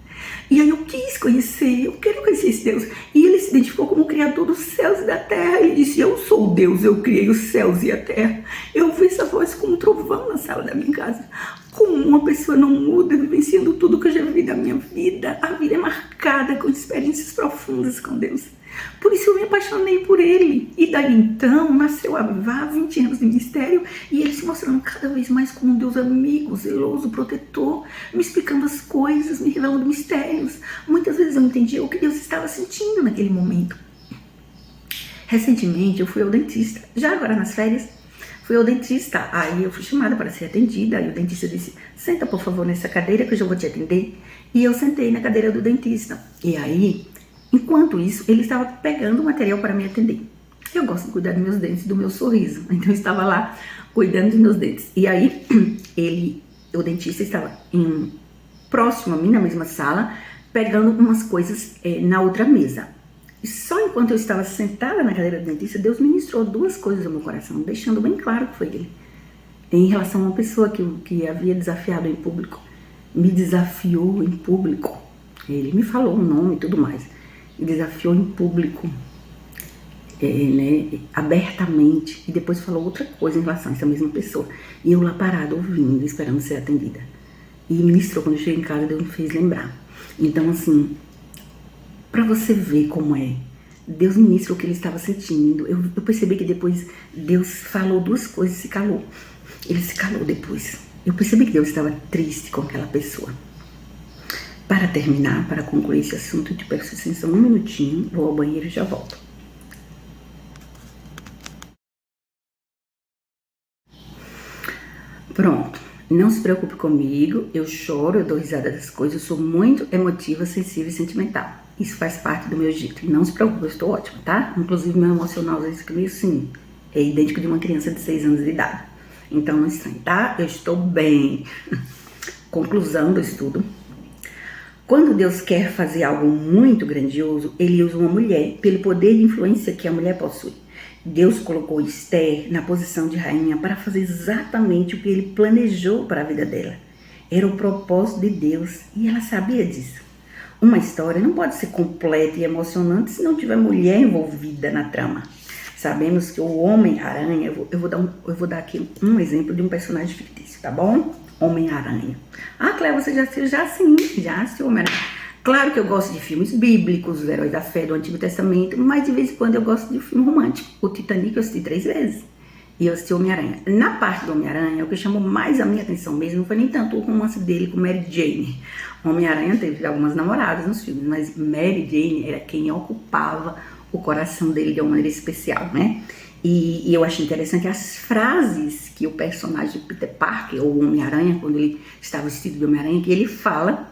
Speaker 1: E aí eu quis conhecer, eu quero conhecer esse Deus. E ele se identificou como o Criador dos céus e da terra. Ele disse, eu sou o Deus, eu criei os céus e a terra. Eu ouvi essa voz como um trovão na sala da minha casa. Como uma pessoa não muda, vivenciando tudo que eu já vivi da minha vida. A vida é marcada com experiências profundas com Deus. Por isso eu me apaixonei por ele. E daí então nasceu a Avivar, 20 anos de ministério, e ele se mostrando cada vez mais como um Deus amigo, zeloso, protetor, me explicando as coisas, me revelando mistérios. Muitas vezes eu entendia o que Deus estava sentindo naquele momento. Recentemente eu fui ao dentista, já agora nas férias, fui ao dentista, aí eu fui chamada para ser atendida, aí o dentista disse, senta por favor nessa cadeira que eu já vou te atender. E eu sentei na cadeira do dentista, e aí, enquanto isso, ele estava pegando o material para me atender. Eu gosto de cuidar dos meus dentes, do meu sorriso, então eu estava lá cuidando dos meus dentes. E aí, o dentista estava próximo a mim, na mesma sala, pegando umas coisas na outra mesa. E só enquanto eu estava sentada na cadeira do dentista, Deus ministrou 2 coisas ao meu coração, deixando bem claro que foi ele. Em relação a uma pessoa que havia desafiado em público, me desafiou em público. Ele me falou o nome e tudo mais. Me desafiou em público, abertamente. E depois falou outra coisa em relação a essa mesma pessoa. E eu lá parada, ouvindo, esperando ser atendida. E ministrou, quando eu cheguei em casa, Deus me fez lembrar. Então, assim, para você ver como é, Deus ministra o que ele estava sentindo. Eu percebi que depois Deus falou 2 coisas e se calou. Ele se calou depois. Eu percebi que Deus estava triste com aquela pessoa. Para terminar, para concluir esse assunto, eu te peço licença 1 minutinho, vou ao banheiro e já volto. Pronto, não se preocupe comigo, eu choro, eu dou risada das coisas, eu sou muito emotiva, sensível e sentimental. Isso faz parte do meu jeito, não se preocupe, eu estou ótima, tá? Inclusive meu emocional, às vezes, que meio assim, é idêntico de uma criança de 6 anos de idade. Então não estranhe, tá? Eu estou bem. Conclusão do estudo. Quando Deus quer fazer algo muito grandioso, ele usa uma mulher pelo poder e influência que a mulher possui. Deus colocou Esther na posição de rainha para fazer exatamente o que ele planejou para a vida dela. Era o propósito de Deus e ela sabia disso. Uma história não pode ser completa e emocionante se não tiver mulher envolvida na trama. Sabemos que o Homem-Aranha, eu vou dar aqui um exemplo de um personagem fictício, tá bom? Homem-Aranha. Ah, Cléo, você já assistiu Homem-Aranha. Claro que eu gosto de filmes bíblicos, os heróis da fé do Antigo Testamento, mas de vez em quando eu gosto de filme romântico. O Titanic eu assisti 3 vezes. E eu assisti Homem-Aranha. Na parte do Homem-Aranha, o que chamou mais a minha atenção mesmo não foi nem tanto o romance dele com Mary Jane. O Homem-Aranha teve algumas namoradas nos filmes, mas Mary Jane era quem ocupava o coração dele de uma maneira especial, né? E eu achei interessante as frases que o personagem Peter Parker, ou Homem-Aranha, quando ele está vestido de Homem-Aranha, que ele fala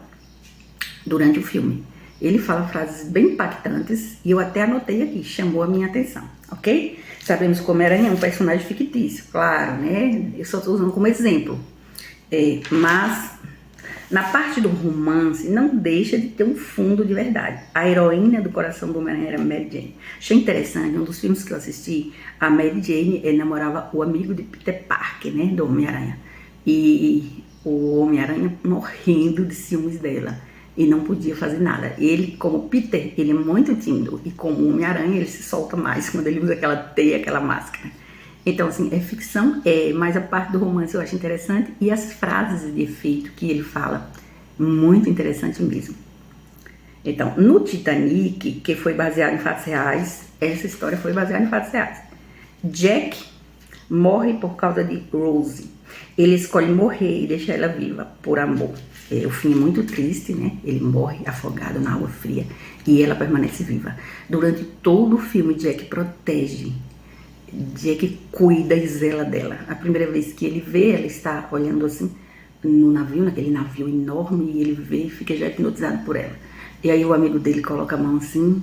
Speaker 1: durante o filme. Ele fala frases bem impactantes e eu até anotei aqui, chamou a minha atenção, ok? Sabemos que o Homem-Aranha é um personagem fictício, claro, né? Eu só estou usando como exemplo. Mas na parte do romance não deixa de ter um fundo de verdade. A heroína do coração do Homem-Aranha era Mary Jane. Achei interessante, um dos filmes que eu assisti, a Mary Jane, ele namorava o amigo de Peter Parker, né, do Homem-Aranha. E o Homem-Aranha morrendo de ciúmes dela e não podia fazer nada. Ele, como Peter, ele é muito tímido e como Homem-Aranha ele se solta mais quando ele usa aquela teia, aquela máscara. Então, assim, é ficção, mas a parte do romance eu acho interessante e as frases de efeito que ele fala, muito interessante mesmo. Então, no Titanic, que foi baseado em fatos reais, essa história foi baseada em fatos reais. Jack morre por causa de Rose. Ele escolhe morrer e deixar ela viva por amor. O fim é muito triste, né? Ele morre afogado na água fria e ela permanece viva. Durante todo o filme, Jack protege, Jack cuida e zela dela. A primeira vez que ele vê, ela está olhando assim no navio, naquele navio enorme, e ele vê e fica já hipnotizado por ela. E aí o amigo dele coloca a mão assim,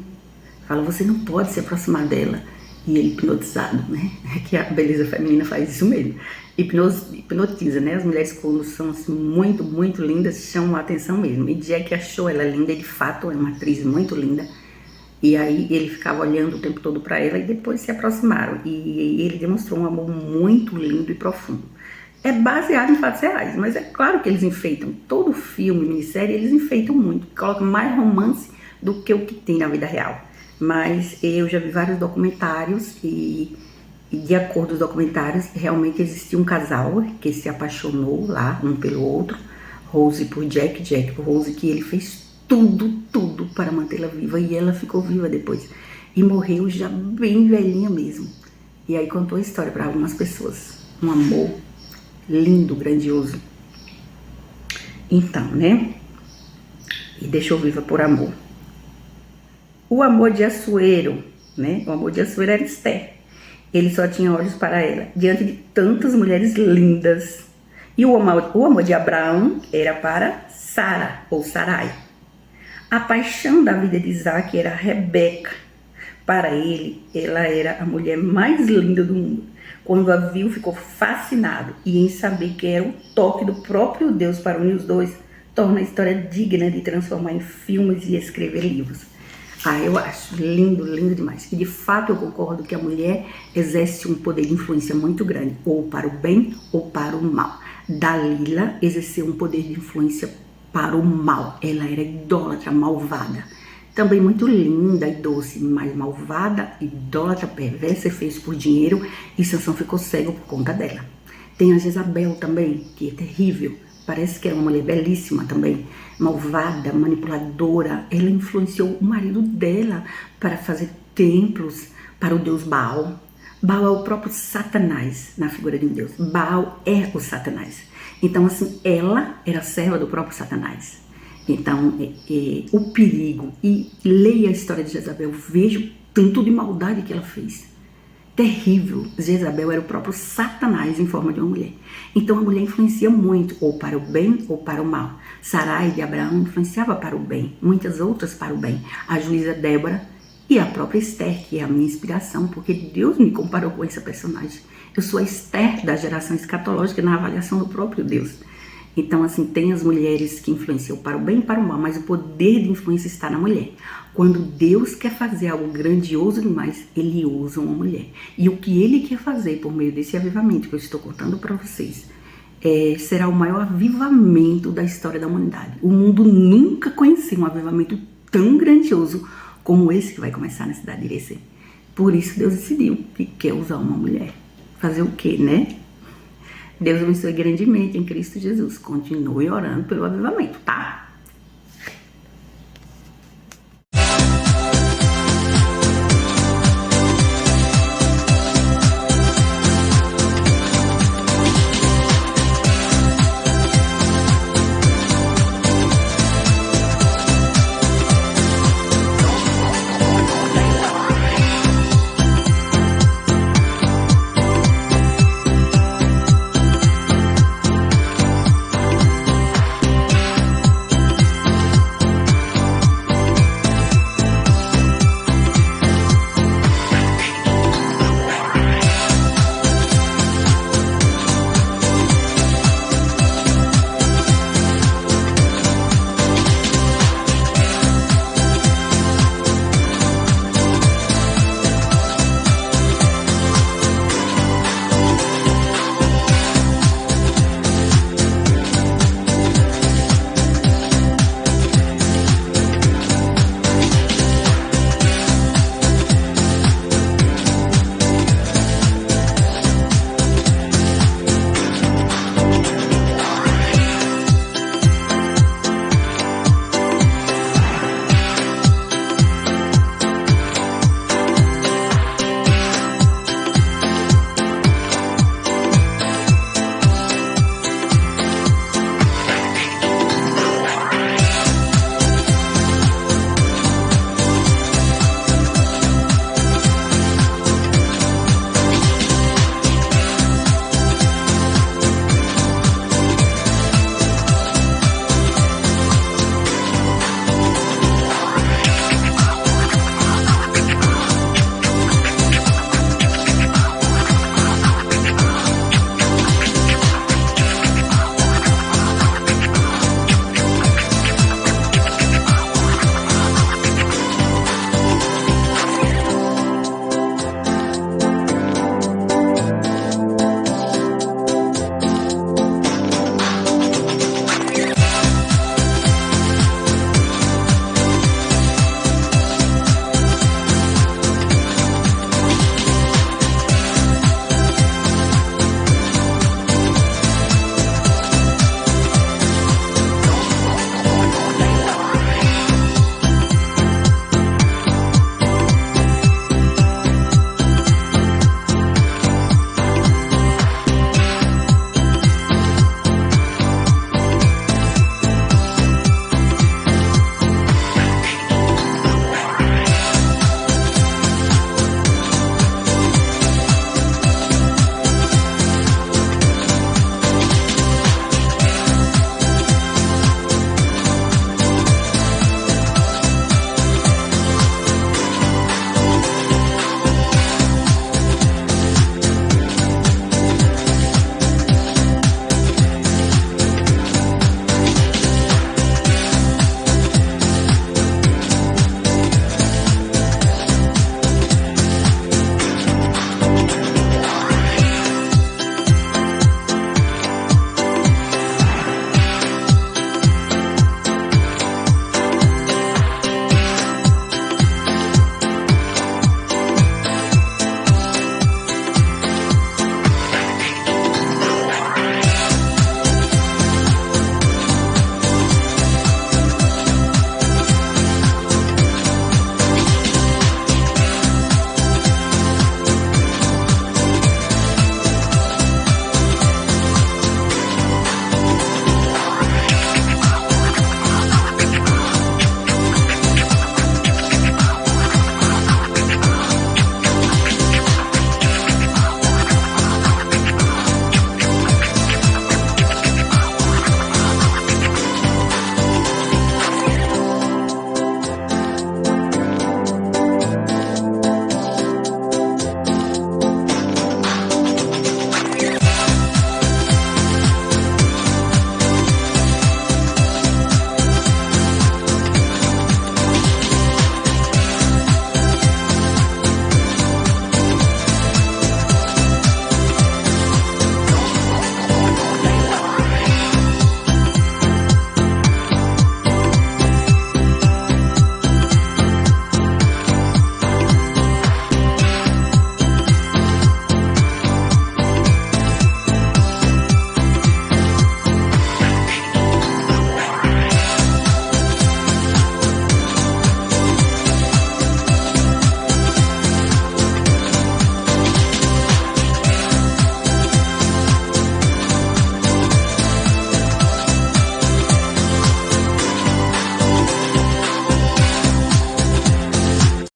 Speaker 1: fala, você não pode se aproximar dela. E ele hipnotizado, né? É que a beleza feminina faz isso mesmo. Hipnotiza, né? As mulheres quando são assim, muito, muito lindas, chamam a atenção mesmo. E Jack achou ela linda, de fato é uma atriz muito linda. E aí ele ficava olhando o tempo todo para ela e depois se aproximaram. E ele demonstrou um amor muito lindo e profundo. É baseado em fatos reais, mas é claro que eles enfeitam. Todo filme, minissérie, eles enfeitam muito. Colocam mais romance do que o que tem na vida real. Mas eu já vi vários documentários e de acordo com os documentários, realmente existia um casal que se apaixonou lá, um pelo outro. Rose por Jack, Jack por Rose, que ele fez tudo para mantê-la viva e ela ficou viva depois. E morreu já bem velhinha mesmo. E aí contou a história para algumas pessoas. Um amor lindo, grandioso. Então, né? E deixou viva por amor. O amor de Assuero, né? O amor de Assuero era Esther. Ele só tinha olhos para ela, diante de tantas mulheres lindas. E o amor de Abraão era para Sara, ou Sarai. A paixão da vida de Isaac era Rebeca. Para ele, ela era a mulher mais linda do mundo. Quando a viu, ficou fascinado. E em saber que era o toque do próprio Deus para unir os dois, torna a história digna de transformar em filmes e escrever livros. Eu acho lindo, lindo demais. E de fato eu concordo que a mulher exerce um poder de influência muito grande, ou para o bem ou para o mal. Dalila exerceu um poder de influência para o mal. Ela era idólatra, malvada. Também muito linda e doce, mas malvada, idólatra, perversa, fez por dinheiro e Sansão ficou cego por conta dela. Tem a Jezabel também, que é terrível. Parece que era uma mulher belíssima também, malvada, manipuladora. Ela influenciou o marido dela para fazer templos para o deus Baal. Baal é o próprio Satanás na figura de um deus. Baal é o Satanás. Então, assim, ela era serva do próprio Satanás. Então, o perigo, e leia a história de Jezabel, veja o tanto de maldade que ela fez. Terrível. Jezabel era o próprio Satanás em forma de uma mulher. Então a mulher influencia muito, ou para o bem ou para o mal. Sarai de Abraão influenciava para o bem, muitas outras para o bem. A juíza Débora e a própria Esther, que é a minha inspiração, porque Deus me comparou com essa personagem. Eu sou a Esther da geração escatológica na avaliação do próprio Deus. Então, assim, tem as mulheres que influenciam para o bem e para o mal, mas o poder de influência está na mulher. Quando Deus quer fazer algo grandioso demais, Ele usa uma mulher. E o que Ele quer fazer por meio desse avivamento que eu estou contando para vocês, será o maior avivamento da história da humanidade. O mundo nunca conheceu um avivamento tão grandioso como esse que vai começar na cidade de Irecê. Por isso Deus decidiu que quer usar uma mulher. Fazer o quê, né? Deus abençoe grandemente em Cristo Jesus. Continue orando pelo avivamento, tá?